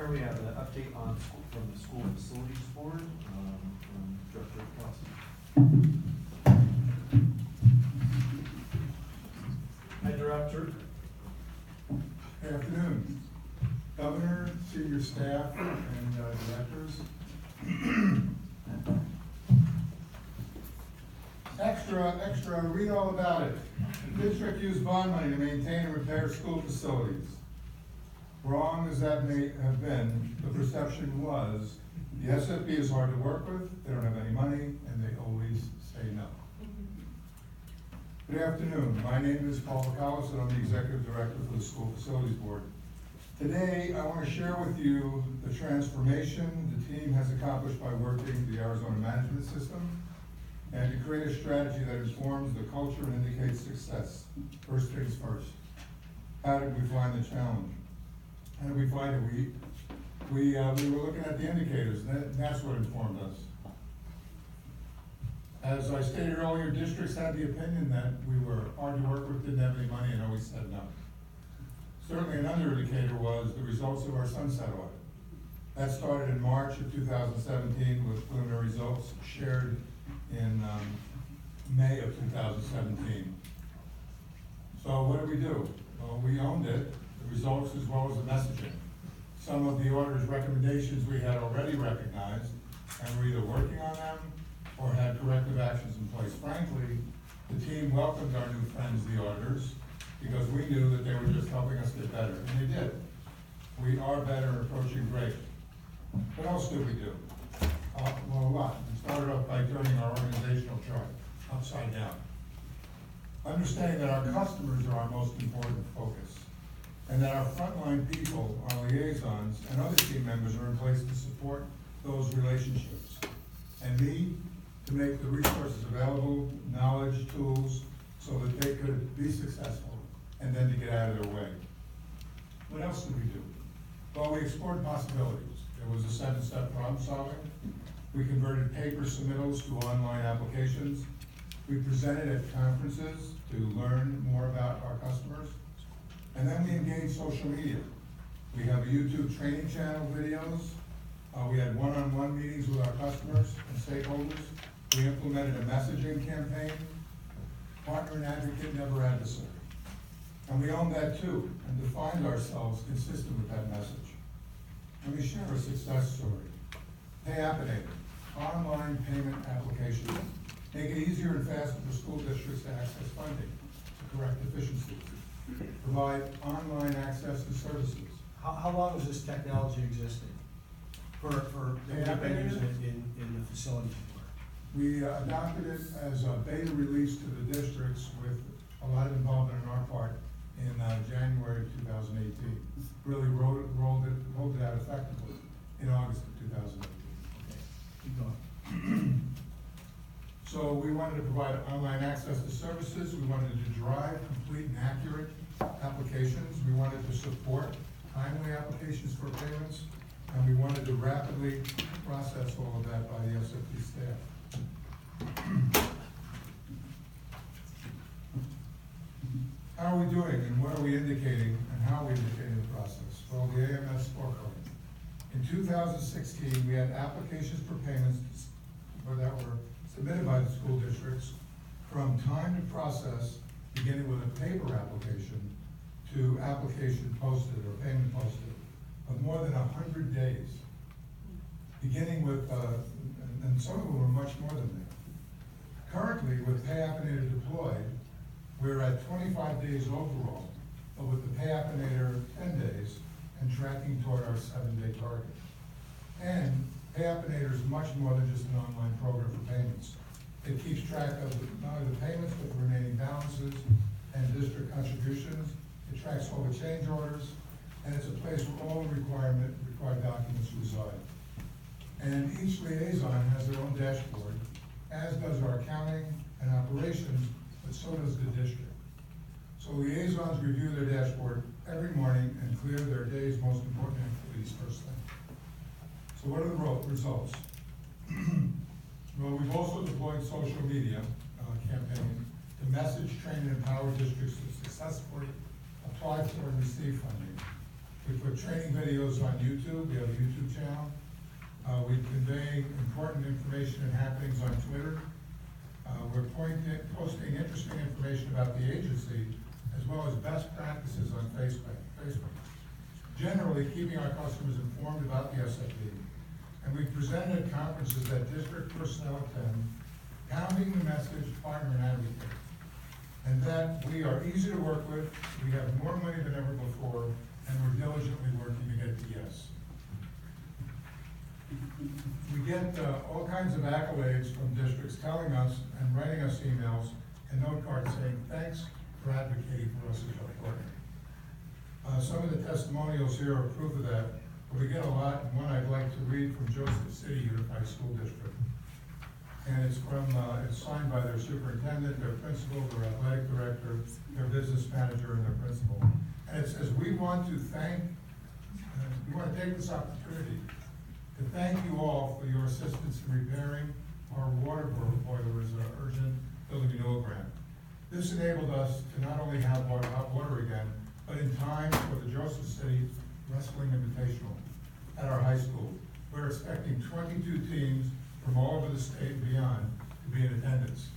Chair, we have an update from the School Facilities Board from Director Bakalis. Hi, Director. Good afternoon, Governor, senior staff, and directors. Extra, read all about it. The district used bond money to maintain and repair school facilities. Wrong as that may have been, the perception was the SFB is hard to work with, they don't have any money, and they always say no. Good afternoon, my name is Paul Bakalis, and I'm the Executive Director for the School Facilities Board. Today, I want to share with you the transformation the team has accomplished by working the Arizona Management System and to create a strategy that informs the culture and indicates success. First things first. How did we find the challenge? How did we find it? We were looking at the indicators, and that's what informed us. As I stated earlier, districts had the opinion that we were hard to work with, didn't have any money, and always said no. Certainly an under indicator was the results of our sunset audit. That started in March of 2017 with preliminary results shared in May of 2017. So what did we do? Well, we owned it, the results as well as the messaging. Some of the auditor's recommendations we had already recognized, and were either working on them or had corrective actions in place. Frankly, the team welcomed our new friends, the auditors, because we knew that they were just helping us get better, and they did. We are better, approaching great. What else did we do? Well, a lot. We started off by turning our organizational chart upside down. Understanding that our customers are our most important focus, and that our frontline people, our liaisons, and other team members are in place to support those relationships. And me, to make the resources available, knowledge, tools, so that they could be successful, and then to get out of their way. What else did we do? Well, we explored possibilities. There was a 7-step problem solving. We converted paper submittals to online applications. We presented at conferences to learn more about our customers. And then we engaged social media. We have a YouTube training channel videos. We had one-on-one meetings with our customers and stakeholders. We implemented a messaging campaign, partner and advocate, never adversary. And we owned that too, and defined ourselves consistent with that message. Let me share a success story. PayAppinator, online payment application. Make it easier and faster for school districts to access funding to correct deficiencies. Provide online access to services. How long has this technology existed for PayAppinator in the facilities board? We adopted it as a beta release to the districts with a lot of involvement on our part in January of 2018. Really rolled it out effectively in August of 2018. Okay, keep going. So we wanted to provide online access to services. We wanted to drive complete and accurate applications. We wanted to support timely applications for payments. And we wanted to rapidly process all of that by the SFB staff. How are we doing and what are we indicating and how are we indicating the process? Well, the AMS scorecard. In 2016, we had applications for payments that were submitted by the school districts from time to process, beginning with a paper application to application posted or payment posted of more than 100 days. Beginning with, and some of them were much more than that. Currently, with PayAppinator deployed, we're at 25 days overall, but with the PayAppinator 10 days and tracking toward our 7-day target. And PayAppinator is much more than just an online program for payments. It keeps track of not only the payments, but the remaining balances and district contributions. It tracks all the change orders, and it's a place where all the required documents reside. And each liaison has their own dashboard, as does our accounting and operations, but so does the district. So liaisons review their dashboard every morning and clear their day's most important activities first thing. So what are the results? Well, we've also deployed social media campaign to message, train, and empower districts to successfully apply for and receive funding. We put training videos on YouTube. We have a YouTube channel. We convey important information and happenings on Twitter. We're posting interesting information about the agency, as well as best practices on Facebook. Generally, keeping our customers informed about the SFB. And we've presented at conferences that district personnel attend, pounding the message, partner and advocate. And that we are easy to work with, we have more money than ever before, and we're diligently working to get to yes. We get all kinds of accolades from districts telling us and writing us emails and note cards saying, thanks for advocating for us as our partner. Some of the testimonials here are proof of that, but we get a lot, and one I'd like to read from Joseph City Unified School District. And it's it's signed by their superintendent, their principal, their athletic director, their business manager, and their principal. And it says, we want to take this opportunity to thank you all for your assistance in repairing our water boiler as an urgent building renewal grant. This enabled us to not only have hot water again, but in time for the Joseph City Wrestling Invitational at our high school. We're expecting 22 teams from all over the state and beyond to be in attendance.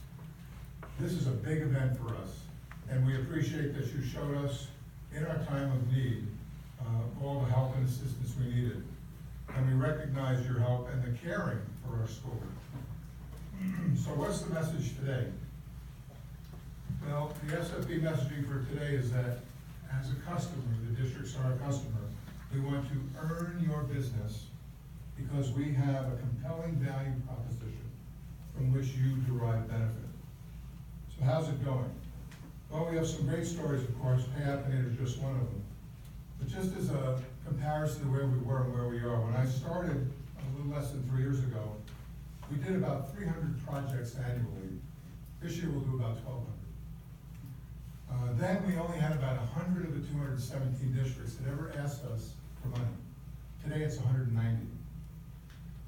This is a big event for us, and we appreciate that you showed us in our time of need all the help and assistance we needed. And we recognize your help and the caring for our school. So what's the message today? Well, the SFB messaging for today is that as a customer, the districts are a customer, we want to earn your business because we have a compelling value proposition from which you derive benefit. So how's it going? Well, we have some great stories, of course. PayAppinator is just one of them. But just as a comparison to where we were and where we are, when I started a little less than 3 years ago, we did about 300 projects annually. This year we'll do about 1,200. Then we only had about 100 of the 217 districts that ever asked us for money. Today it's 190.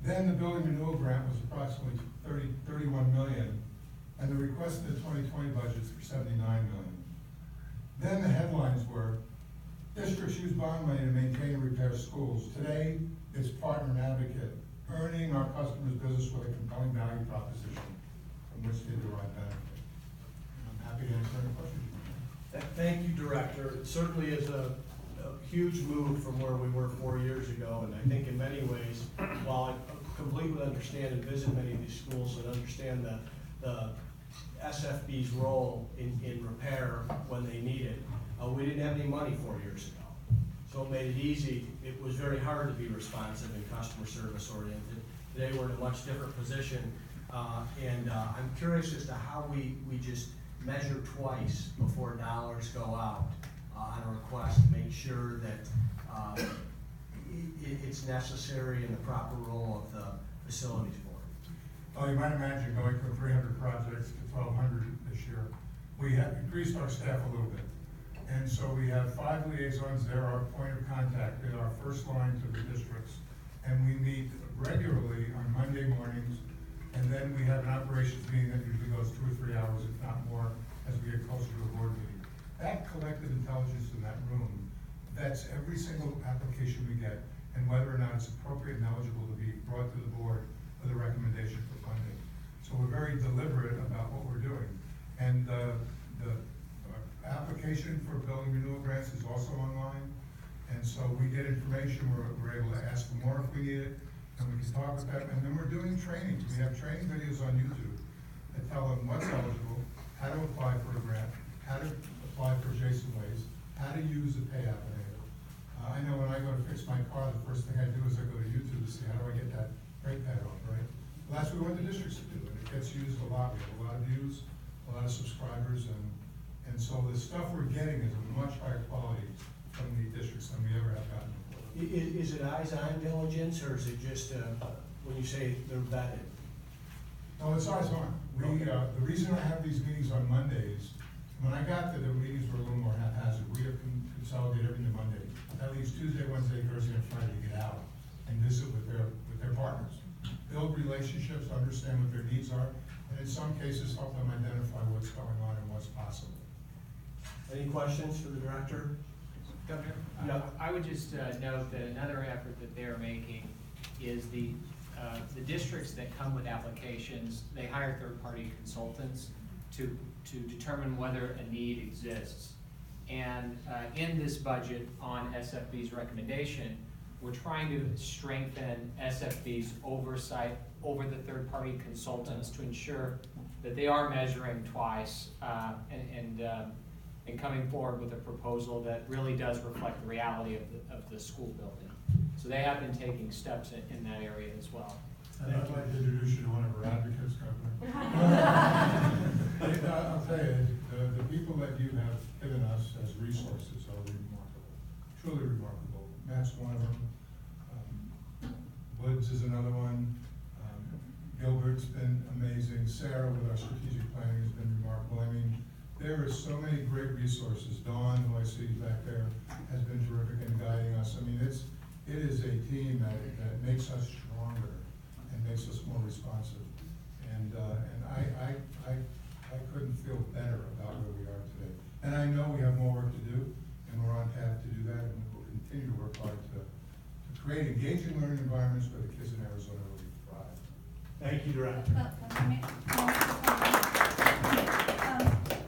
Then the Building Renewal Grant was approximately 31 million, and the request in the 2020 budget is for 79 million. Then the headlines were, districts use bond money to maintain and repair schools. Today, it's partner and advocate, earning our customers' business with a compelling value proposition from which they derive benefit. I'm happy to answer any questions. Thank you, Director. It certainly is a huge move from where we were 4 years ago, and I think in many ways, while I completely understand and visit many of these schools and understand the SFB's role in repair when they need it, we didn't have any money 4 years ago. So it made it easy. It was very hard to be responsive and customer service oriented. Today we're in a much different position, and I'm curious as to how we just measure twice before dollars go out on a request to make sure that it's necessary in the proper role of the facilities board. Well, you might imagine going from 300 projects to 1,200 this year. We have increased our staff a little bit. And so we have 5 liaisons. They're our point of contact. They're our first line to the districts. And we meet regularly on Monday mornings. And then we have an operations meeting that usually goes 2 or 3 hours, if not more, as we get closer to a board meeting. That collective intelligence in that room vets every single application we get and whether or not it's appropriate and eligible to be brought to the board with a recommendation for funding. So we're very deliberate about what we're doing. And the application for Building Renewal Grants is also online. And so we get information, we're able to ask for more if we need it, and we can talk with them. And then we're doing trainings. We have training videos on YouTube that tell them what's eligible, how to apply for a grant, how to apply for Jason Ways, how to use the PayAppinator. I know when I go to fix my car, the first thing I do is I go to YouTube to see how do I get that brake pad off, right? Well, that's what we want the districts to do, and it gets used a lot. We have a lot of views, a lot of subscribers, and so the stuff we're getting is of much higher quality from the districts than we ever have gotten before. Is it eyes-on diligence, or is it just when you say they're vetted? No, it's eyes-on. The reason I have these meetings on Mondays, when I got there, the meetings were a little more haphazard. We have consolidated everything to Monday. That leaves Tuesday, Wednesday, Thursday, and Friday to get out and visit with their partners, build relationships, understand what their needs are, and in some cases help them identify what's going on and what's possible. Any questions for the director? Governor, Yeah. I would just note that another effort that they're making is the districts that come with applications, they hire third-party consultants to determine whether a need exists. And in this budget, on SFB's recommendation, we're trying to strengthen SFB's oversight over the third-party consultants to ensure that they are measuring twice and coming forward with a proposal that really does reflect the reality of the school building. So they have been taking steps in that area as well. And I'd like to introduce you to one of our advocates, Governor. I'll tell you, the people that you have given us as resources are remarkable, truly remarkable. Matt's one of them. Woods is another one. Gilbert's been amazing. Sarah with our strategic planning has been remarkable. I mean, there are so many great resources. Dawn, who I see back there, has been terrific in guiding us. I mean, it is a team that makes us stronger and makes us more responsive. And I couldn't feel better about where we are today. And I know we have more work to do, and we're on path to do that, and we'll continue to work hard to create engaging learning environments where the kids in Arizona really thrive. Thank you, Director.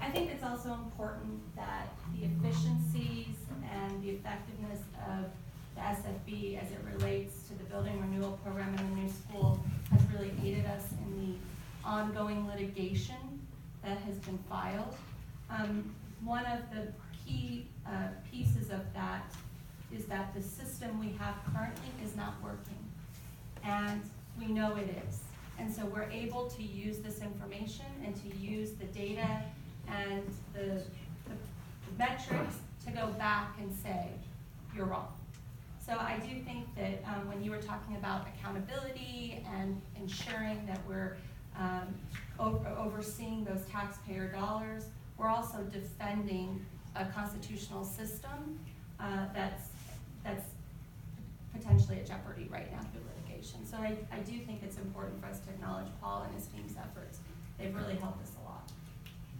I think it's also important that the efficiencies and the effectiveness of the SFB as it relates to the building renewal program in the new school has really aided us in the ongoing litigation that has been filed. One of the key pieces of that is that the system we have currently is not working, and we know it is. And so we're able to use this information and to use the data and the metrics to go back and say, you're wrong. So I do think that when you were talking about accountability and ensuring that we're overseeing those taxpayer dollars, we're also defending a constitutional system that's potentially at jeopardy right now through litigation. So I do think it's important for us to acknowledge Paul and his team's efforts. They've really helped us a lot.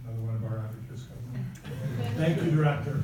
Another one of our advocates, Governor. Thank you, Director.